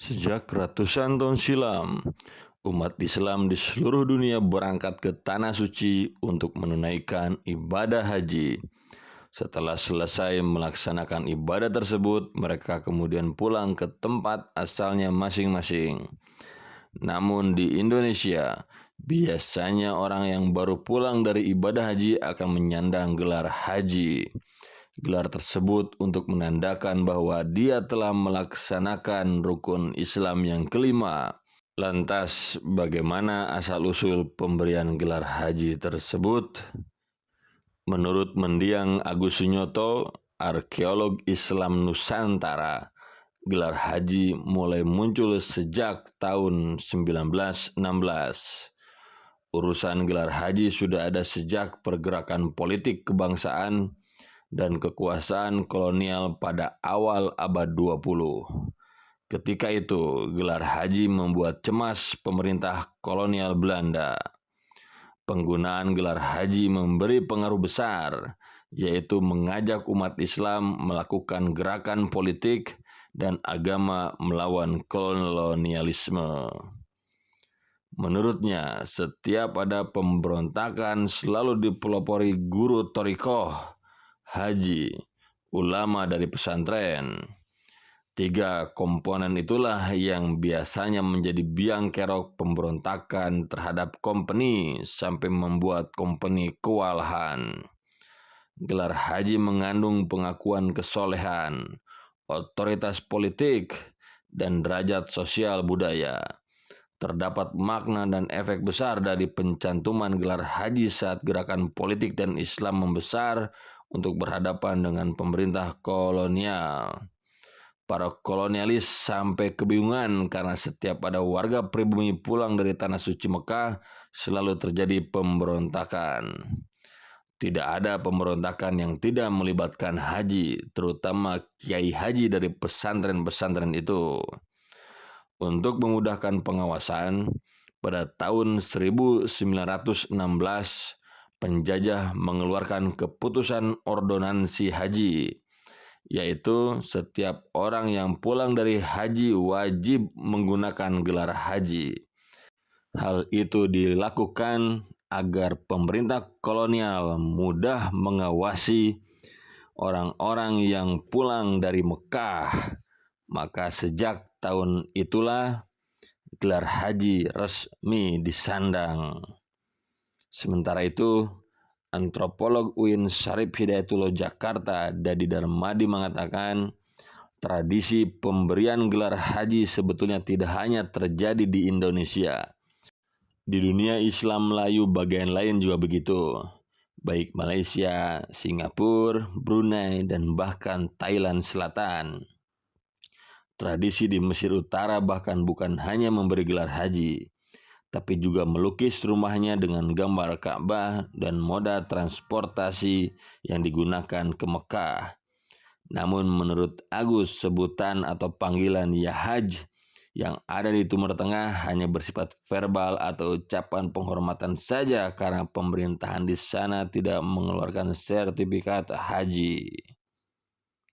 Sejak ratusan tahun silam, umat Islam di seluruh dunia berangkat ke Tanah Suci untuk menunaikan ibadah haji. Setelah selesai melaksanakan ibadah tersebut, mereka kemudian pulang ke tempat asalnya masing-masing. Namun di Indonesia, biasanya orang yang baru pulang dari ibadah haji akan menyandang gelar haji. Gelar tersebut untuk menandakan bahwa dia telah melaksanakan rukun Islam yang kelima. Lantas, bagaimana asal-usul pemberian gelar haji tersebut? Menurut mendiang Agus Sunyoto, arkeolog Islam Nusantara, gelar haji mulai muncul sejak tahun 1916. Urusan gelar haji sudah ada sejak pergerakan politik kebangsaan dan kekuasaan kolonial pada awal abad 20. Ketika itu, gelar haji membuat cemas pemerintah kolonial Belanda. Penggunaan gelar haji memberi pengaruh besar, yaitu mengajak umat Islam melakukan gerakan politik dan agama melawan kolonialisme. Menurutnya, setiap ada pemberontakan selalu dipelopori guru thariqah, haji, ulama dari pesantren. 3 komponen itulah yang biasanya menjadi biang kerok pemberontakan terhadap kompeni sampai membuat kompeni kewalahan. Gelar haji mengandung pengakuan kesolehan, otoritas politik, dan derajat sosial budaya. Terdapat makna dan efek besar dari pencantuman gelar haji saat gerakan politik dan Islam membesar untuk berhadapan dengan pemerintah kolonial. Para kolonialis sampai kebingungan karena setiap ada warga pribumi pulang dari Tanah Suci Mekah selalu terjadi pemberontakan. Tidak ada pemberontakan yang tidak melibatkan haji, terutama kiai haji dari pesantren-pesantren itu. Untuk memudahkan pengawasan, pada tahun 1916, penjajah mengeluarkan keputusan ordonansi haji, yaitu setiap orang yang pulang dari haji wajib menggunakan gelar haji. Hal itu dilakukan agar pemerintah kolonial mudah mengawasi orang-orang yang pulang dari Mekah. Maka sejak tahun itulah gelar haji resmi disandang. Sementara itu, antropolog UIN Syarif Hidayatullah Jakarta, Dadi Darmadi mengatakan, tradisi pemberian gelar haji sebetulnya tidak hanya terjadi di Indonesia. Di dunia Islam Melayu bagian lain juga begitu. Baik Malaysia, Singapura, Brunei, dan bahkan Thailand Selatan. Tradisi di Mesir Utara bahkan bukan hanya memberi gelar haji, tapi juga melukis rumahnya dengan gambar Ka'bah dan moda transportasi yang digunakan ke Mekah. Namun menurut Agus, sebutan atau panggilan ya haj yang ada di Timur Tengah hanya bersifat verbal atau ucapan penghormatan saja karena pemerintahan di sana tidak mengeluarkan sertifikat haji.